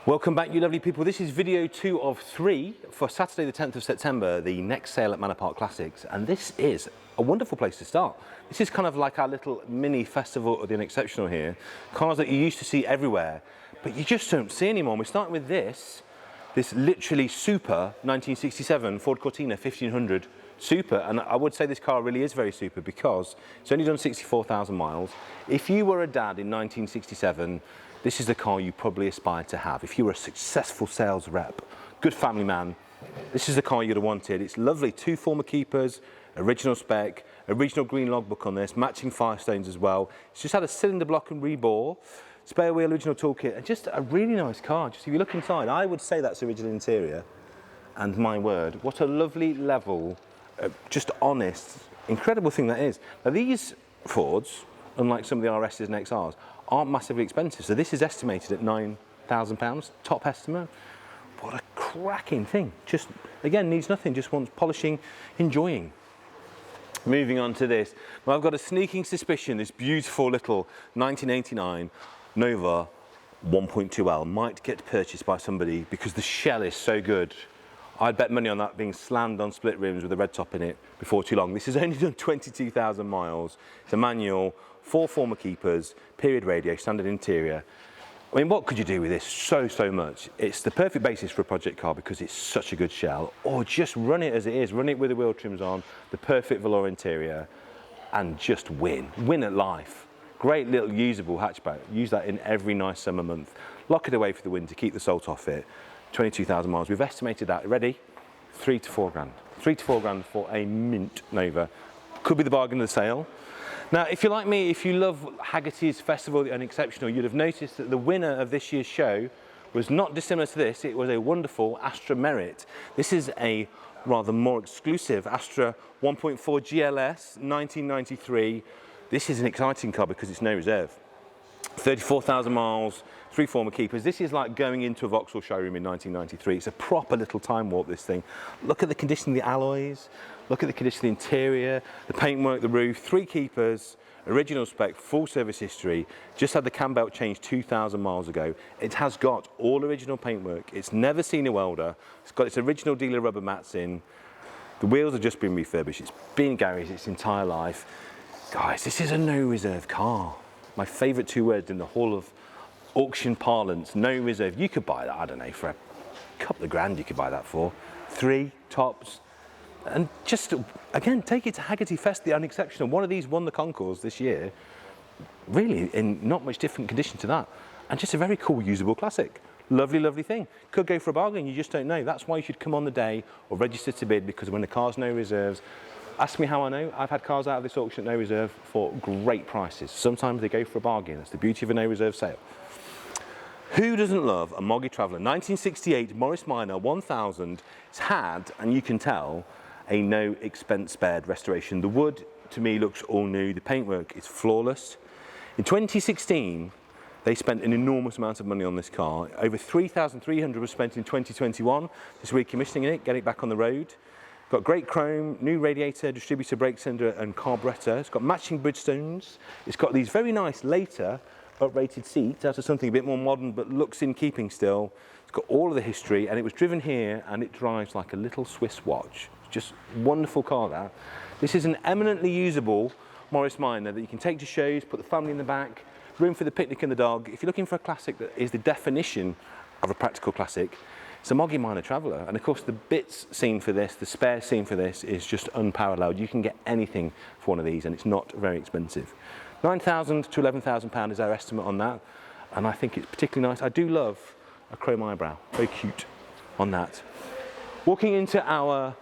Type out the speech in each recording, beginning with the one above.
Welcome back, you lovely people. This is video 2 of 3 for Saturday the 10th of September, the next sale at Manor Park Classics, and this is a wonderful place to start. This is kind of like our little mini festival of the unexceptional here. Cars that you used to see everywhere, but you just don't see anymore. We're starting with this literally super 1967 Ford Cortina 1500 Super, and I would say this car really is very super because it's only done 64,000 miles. If you were a dad in 1967, this is the car you probably aspired to have. If you were a successful sales rep, good family man, this is the car you'd have wanted. It's lovely, 2 former keepers, original spec, original green logbook on this, matching Firestones as well. It's just had a cylinder block and rebore, spare wheel, original toolkit, and just a really nice car. Just if you look inside, I would say that's original interior, and my word, what a lovely level, just honest, incredible thing that is. Now these Fords, unlike some of the RSs and XRs, aren't massively expensive. So this is estimated at £9,000, top estimate. What a cracking thing. Just, again, needs nothing, just wants polishing, enjoying. Moving on to this. Well, I've got a sneaking suspicion this beautiful little 1989 Nova 1.2L might get purchased by somebody because the shell is so good. I'd bet money on that being slammed on split rims with a red top in it before too long. This has only done 22,000 miles. It's a manual, 4 former keepers, period radio, standard interior. I mean, what could you do with this? So much. It's the perfect basis for a project car because it's such a good shell. Or just run it as it is, run it with the wheel trims on, the perfect velour interior, and just win. Win at life. Great little usable hatchback. Use that in every nice summer month. Lock it away for the winter, keep the salt off it. 22,000 miles. We've estimated that, ready? 3 to 4 grand. 3 to 4 grand for a mint Nova. Could be the bargain of the sale. Now, if you're like me, if you love Haggerty's Festival of the Unexceptional, you'd have noticed that the winner of this year's show was not dissimilar to this. It was a wonderful Astra Merit. This is a rather more exclusive Astra 1.4 GLS 1993. This is an exciting car because it's no reserve. 34,000 miles, 3 former keepers. This is like going into a Vauxhall showroom in 1993. It's a proper little time warp, this thing. Look at the condition of the alloys, look at the condition of the interior, the paintwork, the roof, 3 keepers, original spec, full service history, just had the cam belt changed 2,000 miles ago. It has got all original paintwork. It's never seen a welder. It's got its original dealer rubber mats in. The wheels have just been refurbished. It's been garaged its entire life. Guys, this is a no reserve car. My favourite 2 words in the whole of auction parlance, no reserve. You could buy that, I don't know, for a couple of grand you could buy that for. 3 tops. And just, again, take it to Haggerty Fest, the Unexceptional. One of these won the concours this year, really in not much different condition to that. And just a very cool, usable classic. Lovely, lovely thing. Could go for a bargain, you just don't know. That's why you should come on the day or register to bid, because when the car's no reserves, ask me how I know. I've had cars out of this auction at no reserve for great prices. Sometimes they go for a bargain. That's the beauty of a no reserve sale. Who doesn't love a Moggy Traveller? 1968 Morris Minor 1000. It's had, and you can tell, a no expense spared restoration. The wood, to me, looks all new. The paintwork is flawless. In 2016, they spent an enormous amount of money on this car. Over 3,300 was spent in 2021. Just recommissioning it, getting it back on the road. Got great chrome, new radiator, distributor, brake cylinder and carburettor. It's got matching Bridgestones. It's got these very nice later uprated seats out of something a bit more modern but looks in keeping still. It's got all of the history and it was driven here and it drives like a little Swiss watch. It's just a wonderful car, that. This is an eminently usable Morris Minor that you can take to shows, put the family in the back, room for the picnic and the dog. If you're looking for a classic that is the definition of a practical classic, it's a Moggy Minor Traveller, and of course the bits scene for this, the spare scene for this is just unparalleled. You can get anything for one of these and it's not very expensive. £9,000 to £11,000 is our estimate on that, and I think it's particularly nice. I do love a chrome eyebrow, very cute on that. Walking into our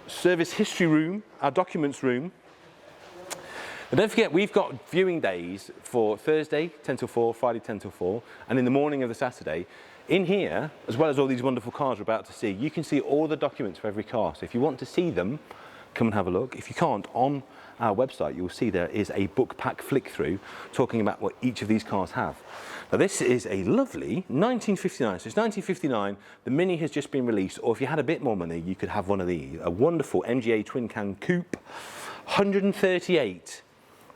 service history room, our documents room, and don't forget we've got viewing days for Thursday 10 till 4, Friday 10 till 4, and in the morning of the Saturday. In here, as well as all these wonderful cars we're about to see, you can see all the documents for every car. So if you want to see them, come and have a look. If you can't, on our website, you'll see there is a book pack flick through talking about what each of these cars have. Now this is a lovely 1959. So it's 1959, the Mini has just been released, or if you had a bit more money, you could have one of these. A wonderful MGA Twin Can Coupe, 138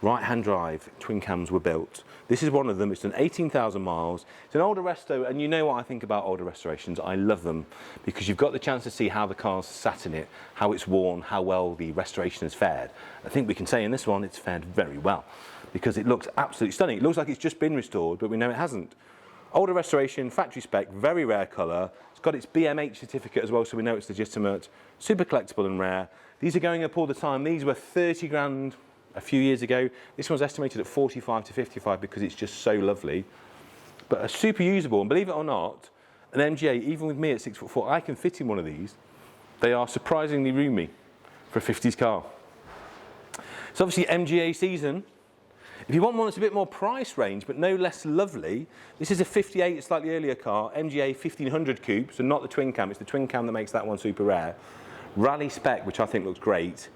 right-hand drive twin cams were built. This is one of them. It's done 18,000 miles. It's an older resto, and you know what I think about older restorations. I love them because you've got the chance to see how the car's sat in it, how it's worn, how well the restoration has fared. I think we can say in this one it's fared very well because it looks absolutely stunning. It looks like it's just been restored, but we know it hasn't. Older restoration, factory spec, very rare colour. It's got its BMH certificate as well, so we know it's legitimate. Super collectible and rare. These are going up all the time. These were 30 grand a few years ago. This one's estimated at 45 to 55 because it's just so lovely. But a super usable, and believe it or not, an MGA, even with me at 6'4", I can fit in one of these. They are surprisingly roomy for a 50s car. It's obviously MGA season. If you want one that's a bit more price range, but no less lovely, this is a 58, a slightly earlier car, MGA 1500 Coupe, so not the Twin Cam, it's the Twin Cam that makes that one super rare. Rally spec, which I think looks great.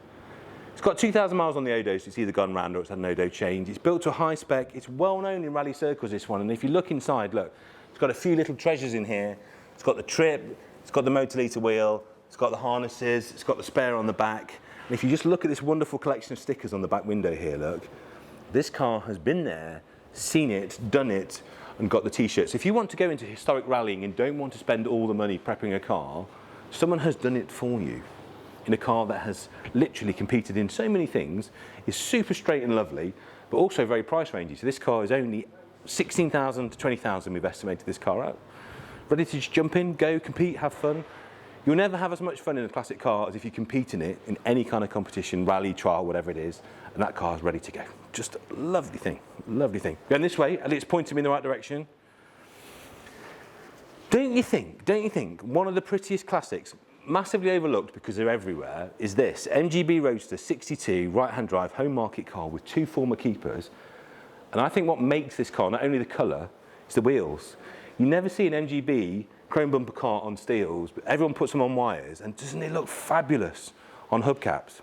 It's got 2,000 miles on the odo, so it's either gone round or it's had an odo change. It's built to a high spec, it's well known in rally circles, this one, and if you look inside, look, it's got a few little treasures in here. It's got the trip, it's got the motor wheel, it's got the harnesses, it's got the spare on the back. And if you just look at this wonderful collection of stickers on the back window here, look, this car has been there, seen it, done it, and got the t-shirts. If you want to go into historic rallying and don't want to spend all the money prepping a car, someone has done it for you in a car that has literally competed in so many things, is super straight and lovely, but also very price rangy. So this car is only 16,000 to 20,000 we've estimated this car out. Ready to just jump in, go, compete, have fun. You'll never have as much fun in a classic car as if you compete in it in any kind of competition, rally, trial, whatever it is, and that car is ready to go. Just a lovely thing, lovely thing. Going this way, and it's pointing me in the right direction. Don't you think, one of the prettiest classics, massively overlooked because they're everywhere, is this MGB Roadster 62 right-hand drive home market car with two former keepers. And I think what makes this car, not only the colour, is the wheels. You never see an MGB chrome bumper car on steels, but everyone puts them on wires, and doesn't it look fabulous on hubcaps?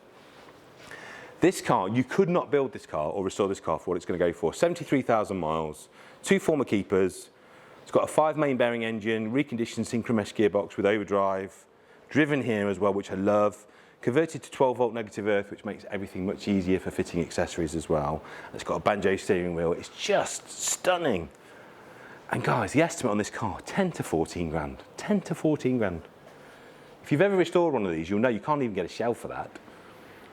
This car, you could not build this car or restore this car for what it's going to go for. 73,000 miles, two former keepers. It's got a 5-main bearing engine, reconditioned synchromesh gearbox with overdrive, driven here as well, which I love, converted to 12-volt negative earth, which makes everything much easier for fitting accessories as well. It's got a banjo steering wheel. It's just stunning. And guys, the estimate on this car, 10 to 14 grand. 10 to 14 grand. If you've ever restored one of these, you'll know you can't even get a shell for that.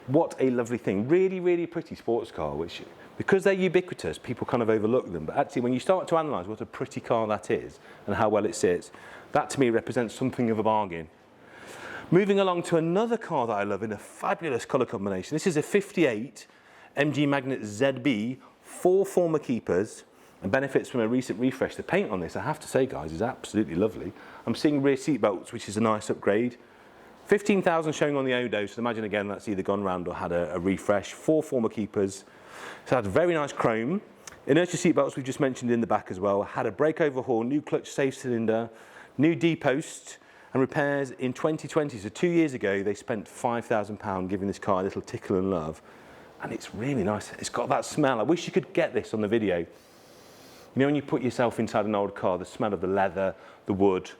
What a lovely thing. Really, really pretty sports car, which, because they're ubiquitous, people kind of overlook them. But actually, when you start to analyse what a pretty car that is and how well it sits, that to me represents something of a bargain. Moving along to another car that I love in a fabulous colour combination. This is a 58 MG Magnet ZB, 4 former keepers, and benefits from a recent refresh. The paint on this, I have to say, guys, is absolutely lovely. I'm seeing rear seat belts, which is a nice upgrade. 15,000 showing on the odo, so imagine again that's either gone round or had a refresh. 4 former keepers. So it had very nice chrome. Inertia seat belts we've just mentioned in the back as well. Had a brake overhaul, new clutch safe cylinder, new D-post, and repairs in 2020. So 2 years ago, they spent £5,000 giving this car a little tickle and love. And it's really nice. It's got that smell. I wish you could get this on the video. You know when you put yourself inside an old car, the smell of the leather, the wood,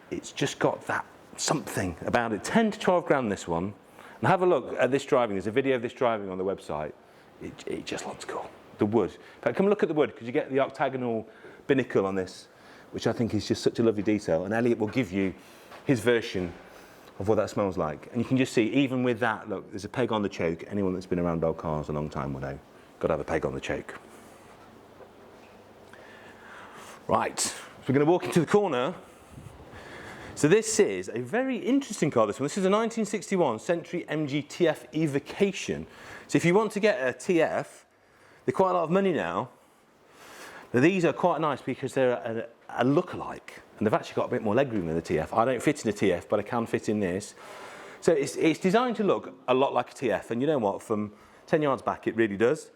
it's just got that something about it. 10 to 12 grand this one. And have a look at this driving. There's a video of this driving on the website. It just looks cool. The wood. In fact, come look at the wood, because you get the octagonal binnacle on this, which I think is just such a lovely detail. And Elliot will give you his version of what that smells like. And you can just see, even with that, look, there's a peg on the choke. Anyone that's been around old cars a long time will know. Got to have a peg on the choke. Right, so we're going to walk into the corner. So this is a very interesting car, this one. This is a 1961 Century MG TF Evocation. So if you want to get a TF, they're quite a lot of money now. But these are quite nice because they're a look-alike. And they've actually got a bit more legroom than the TF. I don't fit in a TF, but I can fit in this. So it's designed to look a lot like a TF. And you know what? From 10 yards back, it really does.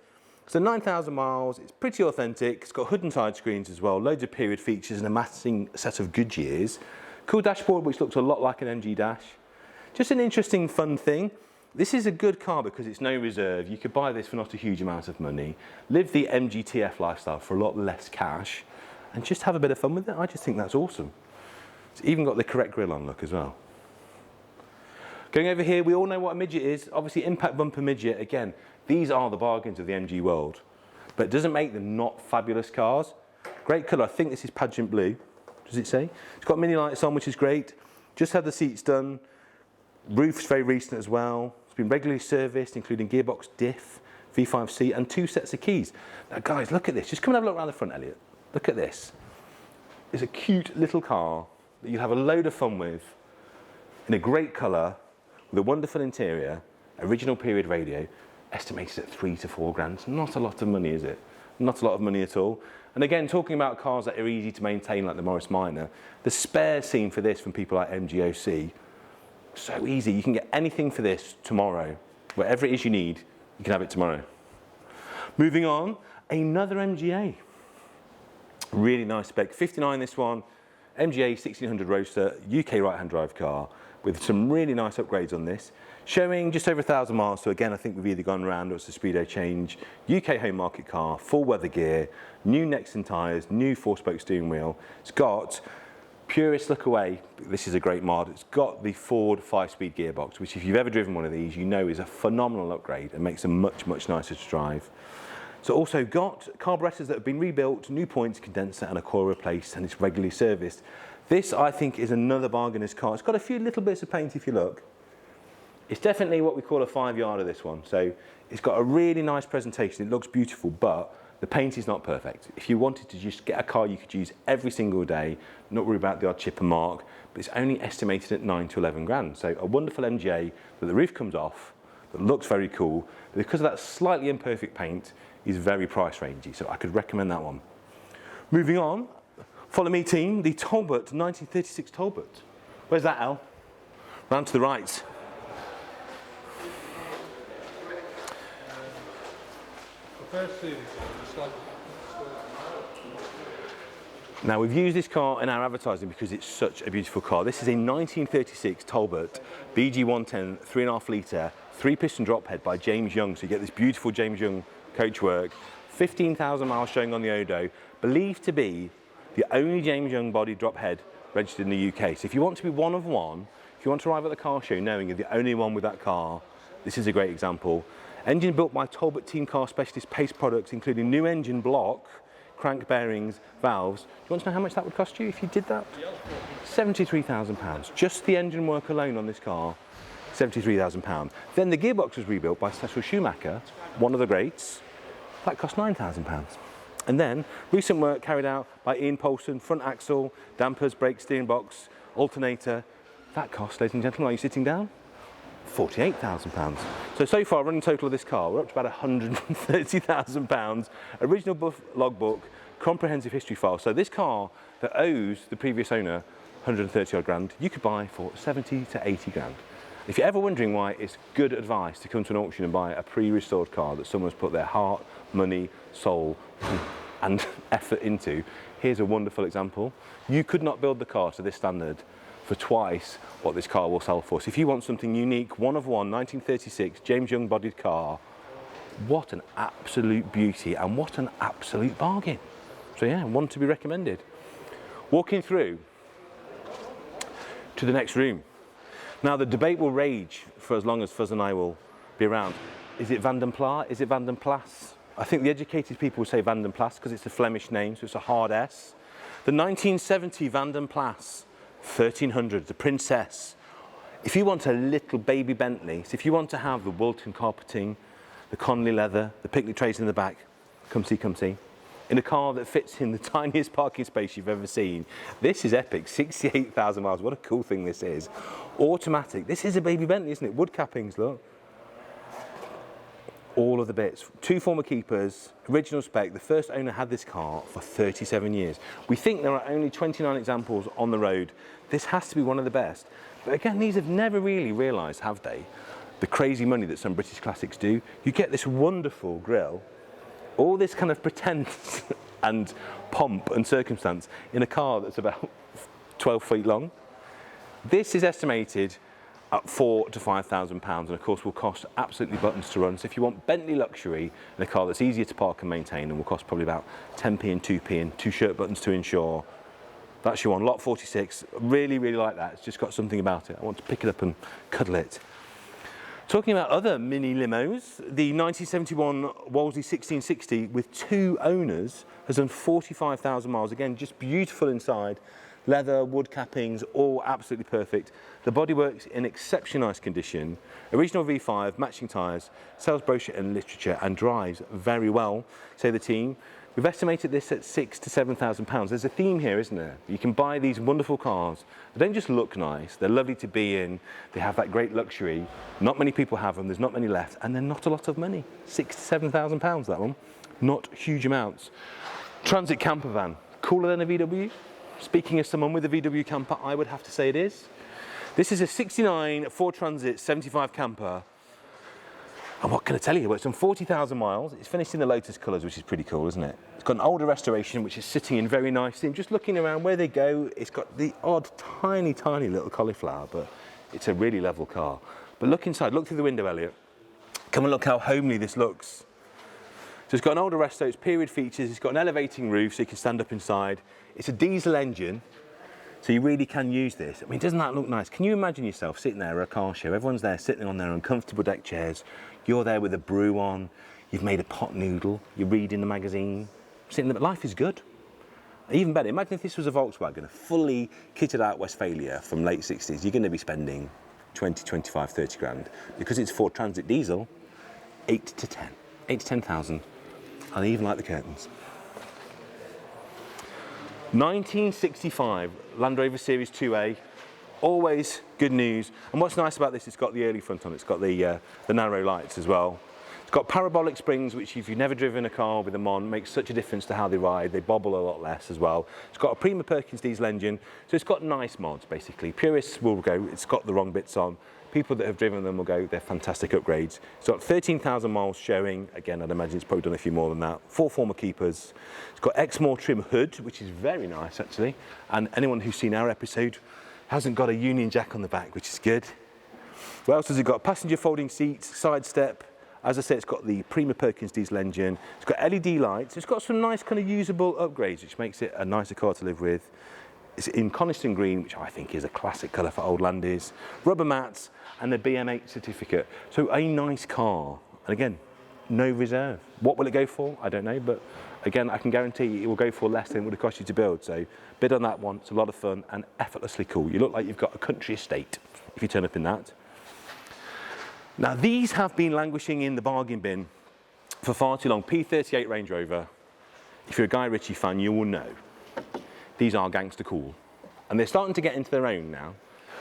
So 9,000 miles, it's pretty authentic. It's got hood and side screens as well, loads of period features and a matching set of Goodyears. Cool dashboard, which looks a lot like an MG Dash. Just an interesting, fun thing. This is a good car because it's no reserve. You could buy this for not a huge amount of money, live the MG TF lifestyle for a lot less cash, and just have a bit of fun with it. I just think that's awesome. It's even got the correct grille on look as well. Going over here, we all know what a Midget is. Obviously, impact bumper Midget. Again, these are the bargains of the MG world. but it doesn't make them not fabulous cars. Great colour, I think this is pageant blue, does it say? It's got mini lights on, which is great. Just had the seats done. Roof's very recent as well. It's been regularly serviced, including gearbox, diff, V5C, and 2 sets of keys. Now guys, look at this. Just come and have a look around the front, Elliot. Look at this. It's a cute little car that you'll have a load of fun with, in a great colour, with a wonderful interior, original period radio, estimated at 3 to 4 grand. Not a lot of money, is it? Not a lot of money at all. And again, talking about cars that are easy to maintain, like the Morris Minor, the spare scene for this from people like MGOC, so easy. You can get anything for this tomorrow. Whatever it is you need, you can have it tomorrow. Moving on, another MGA. Really nice spec, 59 this one, MGA 1600 Roadster, UK right-hand drive car, with some really nice upgrades on this, showing just over 1,000 miles. So again, I think we've either gone around or it's a speedo change. UK home market car, full weather gear, new Nexon tyres, new 4-spoke steering wheel. It's got, purists look away, this is a great mod. It's got the Ford 5-speed gearbox, which if you've ever driven one of these, you know is a phenomenal upgrade and makes them much, much nicer to drive. So also got carburetors that have been rebuilt, new points, condenser and a coil replaced, and it's regularly serviced. This, I think, is another bargainous car. It's got a few little bits of paint if you look. It's definitely what we call a 5-yarder, this one. So it's got a really nice presentation. It looks beautiful, but the paint is not perfect. If you wanted to just get a car you could use every single day, not worry about the odd chip and mark, but it's only estimated at 9 to 11 grand. So a wonderful MGA that the roof comes off, that looks very cool, but because of that slightly imperfect paint, is very price rangey, so I could recommend that one. Moving on, follow me team, the Talbot, 1936 Talbot. Where's that, Al? Round to the right. Now we've used this car in our advertising because it's such a beautiful car. This is a 1936 Talbot BG110 3.5 litre 3-piston drop head by James Young, so you get this beautiful James Young coachwork, 15,000 miles showing on the Odo, believed to be the only James Young body drop head registered in the UK. So if you want to be one of one, if you want to arrive at the car show knowing you're the only one with that car, this is a great example. Engine built by Talbot Team Car Specialist Pace products, including new engine block, crank bearings, valves. Do you want to know how much that would cost you if you did that? £73,000. Just the engine work alone on this car, £73,000. Then the gearbox was rebuilt by Cecil Schumacher, one of the greats. That cost £9,000. And then recent work carried out by Ian Polson, front axle, dampers, brake, steering box, alternator. That cost, ladies and gentlemen, are you sitting down? £48,000. So far, running total of this car, we're up to about £130,000. Original logbook, comprehensive history file. So this car that owes the previous owner 130 odd grand, you could buy for 70 to 80 grand. If you're ever wondering why it's good advice to come to an auction and buy a pre-restored car that someone's put their heart, money, soul and effort into, here's a wonderful example. You could not build the car to this standard for twice what this car will sell for. So if you want something unique, one of one, 1936 James Young bodied car, what an absolute beauty and what an absolute bargain. So yeah, one to be recommended. Walking through to the next room. Now the debate will rage for as long as Fuzz and I will be around. Is it Van den Pla? Is it Van den Plas? I think the educated people will say Van den Plas because it's a Flemish name, so it's a hard S. The 1970 Van den Plas 1300, the Princess. If you want a little baby Bentley, so if you want to have the Wilton carpeting, the Conley leather, the picnic trays in the back, come see, in a car that fits in the tiniest parking space you've ever seen. This is epic, 68,000 miles, what a cool thing this is. Automatic, this is a baby Bentley, isn't it? Wood cappings, look. All of the bits. 2 former keepers, original spec. The first owner had this car for 37 years. We think there are only 29 examples on the road. This has to be one of the best. But again, these have never really realised, have they, the crazy money that some British classics do. You get this wonderful grille, all this kind of pretense and pomp and circumstance in a car that's about 12 feet long. This is estimated at £4,000 to £5,000, and of course will cost absolutely buttons to run. So if you want Bentley luxury in a car that's easier to park and maintain and will cost probably about 10p and 2p and 2 shirt buttons to insure, that's your one. Lot 46, really, really like that. It's just got something about it. I want to pick it up and cuddle it. Talking about other mini limos, the 1971 Wolseley 1660 with 2 owners has done 45,000 miles. Again, just beautiful inside. Leather, wood cappings, all absolutely perfect. The bodywork's in exceptionally nice condition. Original V5, matching tyres, sells brochure and literature and drives very well, say the team. We've estimated this at £6,000 to £7,000. There's a theme here, isn't there? You can buy these wonderful cars. They don't just look nice, they're lovely to be in. They have that great luxury. Not many people have them, there's not many left, and they're not a lot of money. £6,000 to £7,000, that one. Not huge amounts. Transit camper van, cooler than a VW. Speaking as someone with a VW camper, I would have to say it is. This is a 69 Ford Transit 75 camper. And what can I tell you? Well, it's done 40,000 miles. It's finished in the Lotus colours, which is pretty cool, isn't it? It's got an older restoration, which is sitting in very nicely. And just looking around where they go, it's got the odd, tiny, tiny little cauliflower, but it's a really level car. But look inside, look through the window, Elliot. Come and look how homely this looks. So it's got an older resto, it's period features, it's got an elevating roof so you can stand up inside. It's a diesel engine, so you really can use this. I mean, doesn't that look nice? Can you imagine yourself sitting there at a car show? Everyone's there sitting on their uncomfortable deck chairs. You're there with a brew on, you've made a pot noodle, you're reading the magazine, sitting there. Life is good. Even better, imagine if this was a Volkswagen, a fully kitted out Westphalia from late 60s. You're going to be spending 20, 25, 30 grand. Because it's Ford Transit diesel, 8 to 10,000. And I even like the curtains. 1965 Land Rover Series 2A, always good news. And what's nice about this, it's got the early front on it, it's got the narrow lights as well. It's got parabolic springs, which if you've never driven a car with them on, makes such a difference to how they ride. They bobble a lot less as well. It's got a Prima Perkins diesel engine, so it's got nice mods basically. Purists will go, it's got the wrong bits on. People that have driven them will go, they're fantastic upgrades. It's got 13,000 miles showing. Again, I'd imagine it's probably done a few more than that. 4 former keepers. It's got Exmoor trim hood, which is very nice actually. And anyone who's seen our episode hasn't got a Union Jack on the back, which is good. What else has it got? Passenger folding seats, side step. As I said, it's got the Prima Perkins diesel engine. It's got LED lights. It's got some nice kind of usable upgrades, which makes it a nicer car to live with. It's in Coniston Green, which I think is a classic colour for old Landys. Rubber mats and the BM8 certificate. So a nice car. And again, no reserve. What will it go for? I don't know, but again, I can guarantee it will go for less than it would have cost you to build. So bid on that one. It's a lot of fun and effortlessly cool. You look like you've got a country estate if you turn up in that. Now, these have been languishing in the bargain bin for far too long. P38 Range Rover. If you're a Guy Ritchie fan, you will know. These are gangster cool. And they're starting to get into their own now,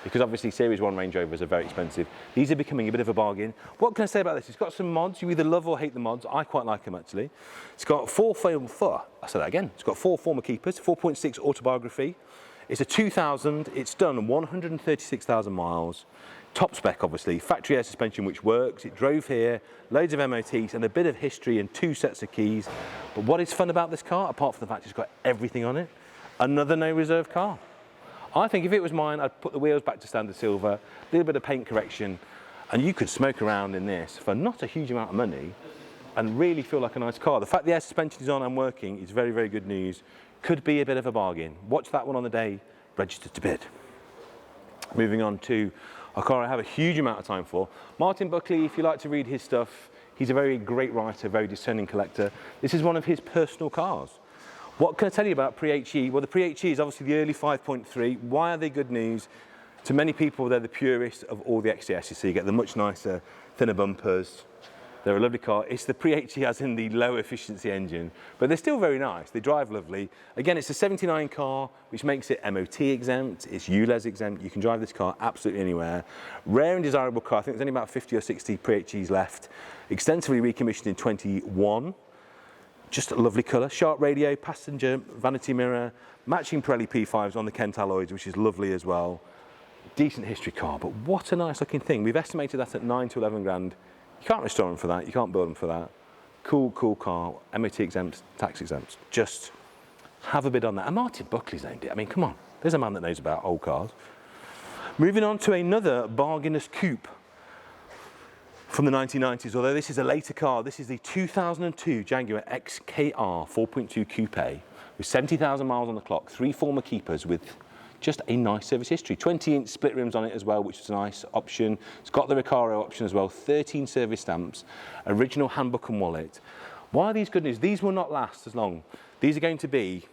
because obviously Series 1 Range Rovers are very expensive. These are becoming a bit of a bargain. What can I say about this? It's got some mods. You either love or hate the mods. I quite like them, actually. It's got four former keepers, 4.6 autobiography. It's a 2000. It's done 136,000 miles. Top spec, obviously. Factory air suspension, which works. It drove here. Loads of MOTs and a bit of history and 2 sets of keys. But what is fun about this car, apart from the fact it's got everything on it? Another no reserve car. I think if it was mine, I'd put the wheels back to standard silver, a little bit of paint correction, and you could smoke around in this for not a huge amount of money and really feel like a nice car. The fact the air suspension is on and working is very, very good news. Could be a bit of a bargain. Watch that one on the day, registered to bid. Moving on to a car I have a huge amount of time for. Martin Buckley, if you like to read his stuff, he's a very great writer, very discerning collector. This is one of his personal cars. What can I tell you about Pre-HE? Well, the Pre-HE is obviously the early 5.3. Why are they good news? To many people, they're the purest of all the XDSs, so you get the much nicer, thinner bumpers. They're a lovely car. It's the Pre-HE as in the low efficiency engine, but they're still very nice. They drive lovely. Again, it's a 79 car, which makes it MOT exempt. It's ULEZ exempt. You can drive this car absolutely anywhere. Rare and desirable car. I think there's only about 50 or 60 Pre-HEs left. Extensively recommissioned in 21. Just a lovely colour. Sharp radio, passenger vanity mirror, matching Pirelli P5s on the Kent alloys, which is lovely as well. Decent history car, but what a nice looking thing. We've estimated that at 9 to 11 grand. You can't restore them for that, you can't build them for that. Cool, cool car, MOT exempt, tax exempt. Just have a bid on that. And Martin Buckley's owned it. I mean, come on, there's a man that knows about old cars. Moving on to another bargainous coupe from the 1990s, although this is a later car. This is the 2002 Jaguar Xkr 4.2 Coupe with 70,000 miles on the clock, 3 former keepers with just a nice service history. 20-inch split rims on it as well, which is a nice option. It's got the Recaro option as well, 13 service stamps, original handbook and wallet. Why are these good news? These will not last as long. These are going to be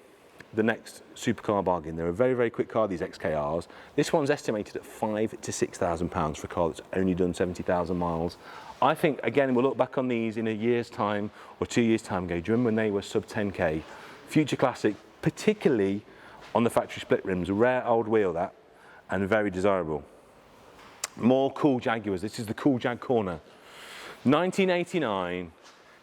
the next supercar bargain. They're a very, very quick car, these Xkrs. This one's estimated at £5,000 to £6,000 for a car that's only done 70,000 miles. I think, again, we'll look back on these in a year's time or 2 years' time and go, do you remember when they were sub 10K? Future classic, particularly on the factory split rims, a rare old wheel that, and very desirable. More cool Jaguars. This is the cool Jag corner. 1989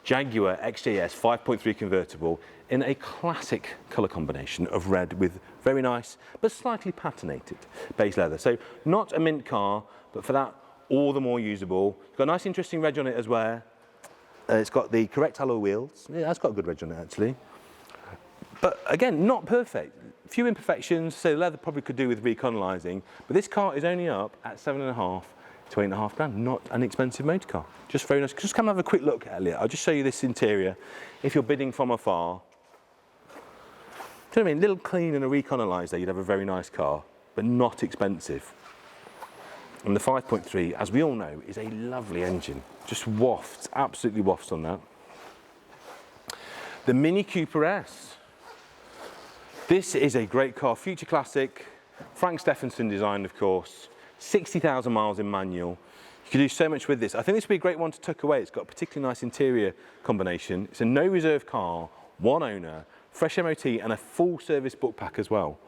Jaguar XJS 5.3 convertible in a classic colour combination of red with very nice but slightly patinated base leather. So not a mint car, but for that all the more usable. It's got a nice interesting reg on it as well. It's got the correct alloy wheels. Yeah, that's got a good reg on it actually. But again, not perfect. Few imperfections, so the leather probably could do with recolonizing, but this car is only up at 7.5 to 8.5 grand, not an expensive motor car. Just very nice. Just come have a quick look, Elliot. I'll just show you this interior. If you're bidding from afar, do you know what I mean? A little clean and a recolonized there, you'd have a very nice car, but not expensive. And the 5.3, as we all know, is a lovely engine. Just wafts, absolutely wafts on that. The Mini Cooper S. This is a great car, future classic, Frank Stephenson designed, of course, 60,000 miles in manual. You can do so much with this. I think this would be a great one to tuck away. It's got a particularly nice interior combination. It's a no reserve car, one owner, fresh MOT and a full service book pack as well.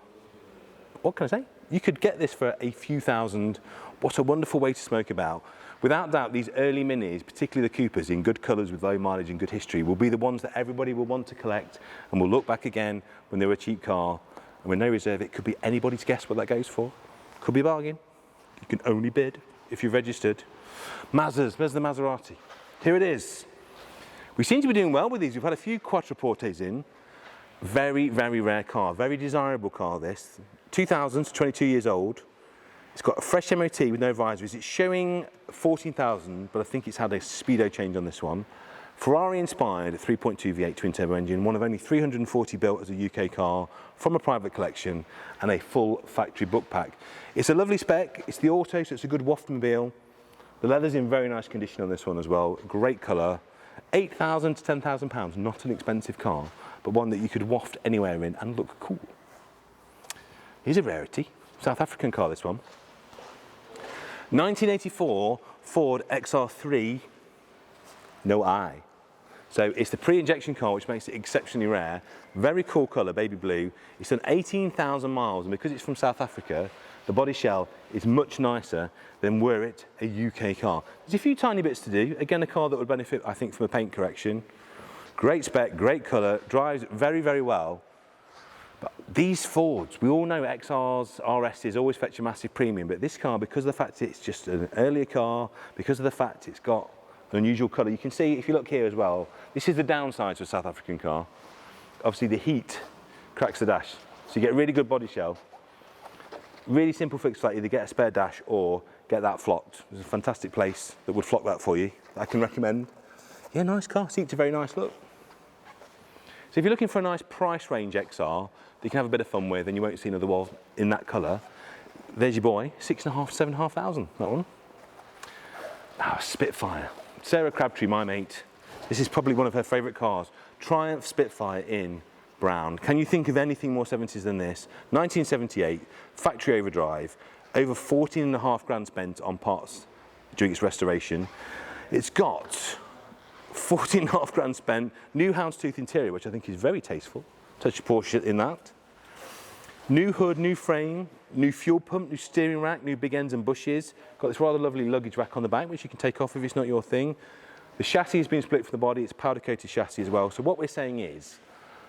What can I say? You could get this for a few thousand. What a wonderful way to smoke about. Without doubt, these early Minis, particularly the Coupers in good colours with low mileage and good history, will be the ones that everybody will want to collect and will look back again when they're a cheap car. And with no reserve, it could be anybody's guess what that goes for. Could be a bargain. You can only bid if you're registered. Mazdas, where's the Maserati? Here it is. We seem to be doing well with these. We've had a few Quattroportes in. Very, very rare car, very desirable car this. 2000s, 22 years old. It's got a fresh MOT with no visors. It's showing 14,000, but I think it's had a speedo change on this one. Ferrari inspired 3.2 V8 twin turbo engine, one of only 340 built as a UK car from a private collection, and a full factory book pack. It's a lovely spec. It's the auto, so it's a good waftmobile. The leather's in very nice condition on this one as well. Great colour. 8,000 to 10,000 pounds, not an expensive car, but one that you could waft anywhere in and look cool. Here's a rarity. South African car, this one. 1984 Ford Xr3, no I. So it's the pre-injection car, which makes it exceptionally rare. Very cool colour, baby blue. It's done 18,000 miles, and because it's from South Africa, the body shell is much nicer than were it a UK car. There's a few tiny bits to do. Again, a car that would benefit, I think, from a paint correction. Great spec, great colour, drives very, very well. But these Fords, we all know XRs, RSs always fetch a massive premium, but this car, because of the fact it's just an earlier car, because of the fact it's got an unusual colour, you can see, if you look here as well, this is the downside to a South African car. Obviously the heat cracks the dash, so you get a really good body shell. Really simple fix for that, either get a spare dash or get that flocked. There's a fantastic place that would flock that for you, that I can recommend. Yeah, nice car, seats are very nice, look. So if you're looking for a nice price range XR that you can have a bit of fun with and you won't see another one in that colour, there's your boy, 6,500, 7,500, that one. Ah, Spitfire. Sarah Crabtree, my mate, this is probably one of her favourite cars. Triumph Spitfire in brown. Can you think of anything more 70s than this? 1978, factory overdrive, over 14.5 grand spent on parts during its restoration. It's got 14.5 grand spent, new houndstooth interior, which I think is very tasteful. Touch of Porsche in that. New hood, new frame, new fuel pump, new steering rack, new big ends and bushes. Got this rather lovely luggage rack on the back, which you can take off if it's not your thing. The chassis has been split from the body. It's powder coated chassis as well. So what we're saying is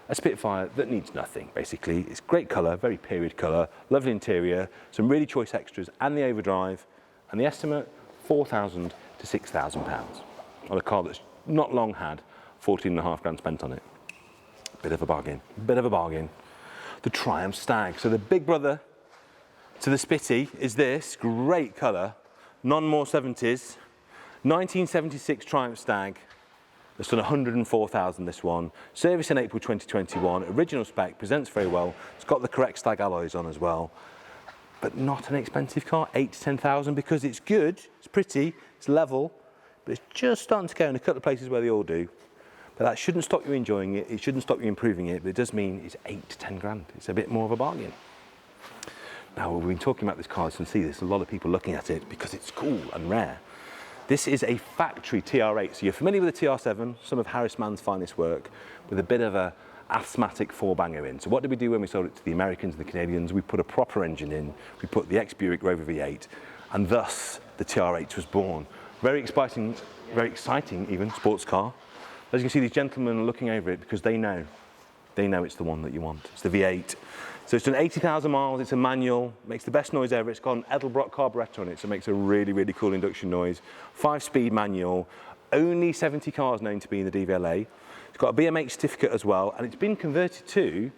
a Spitfire that needs nothing, basically. It's great colour, very period colour, lovely interior, some really choice extras, and the overdrive. And the estimate, 4,000 to 6,000 pounds on a car that's not long had 14.5 grand spent on it. Bit of a bargain, bit of a bargain. The Triumph Stag. So the big brother to the Spitty is this, great colour, non-more 70s, 1976 Triumph Stag. It's done 104,000 this one. Service in April 2021, original spec, presents very well. It's got the correct Stag alloys on as well. but not an expensive car, 8 to 10,000, because it's good, it's pretty, it's level, but it's just starting to go in a couple of places where they all do. But that shouldn't stop you enjoying it, it shouldn't stop you improving it, but it does mean it's 8 to 10 grand. It's a bit more of a bargain. Now, we've been talking about this car, as you can see, there's a lot of people looking at it because it's cool and rare. This is a factory TR8, so you're familiar with the TR7, some of Harris Mann's finest work, with a bit of a asthmatic four-banger in. So what did we do when we sold it to the Americans and the Canadians? We put a proper engine in, we put the ex-Buick Rover V8, and thus the TR8 was born. Very exciting even, sports car. As you can see, these gentlemen are looking over it because they know it's the one that you want. It's the V8. So it's done 80,000 miles, it's a manual, makes the best noise ever. It's got an Edelbrock carburettor on it, so it makes a really, really cool induction noise. 5-speed manual, only 70 cars known to be in the DVLA. It's got a BMH certificate as well, and it's been converted to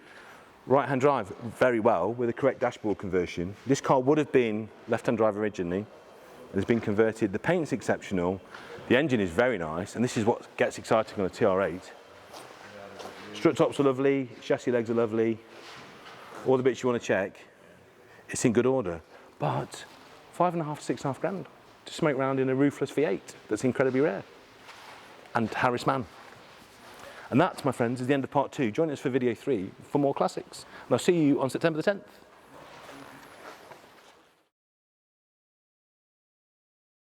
right-hand drive very well with a correct dashboard conversion. This car would have been left-hand drive originally, and it's been converted. The paint's exceptional, the engine is very nice, and this is what gets exciting on a TR8. Strut tops are lovely, chassis legs are lovely, all the bits you want to check, it's in good order. But 5.5 to 6.5 grand to smoke around in a roofless V8 that's incredibly rare. And Harris Mann. And that, my friends, is the end of part 2. Join us for video 3 for more classics. And I'll see you on September the 10th.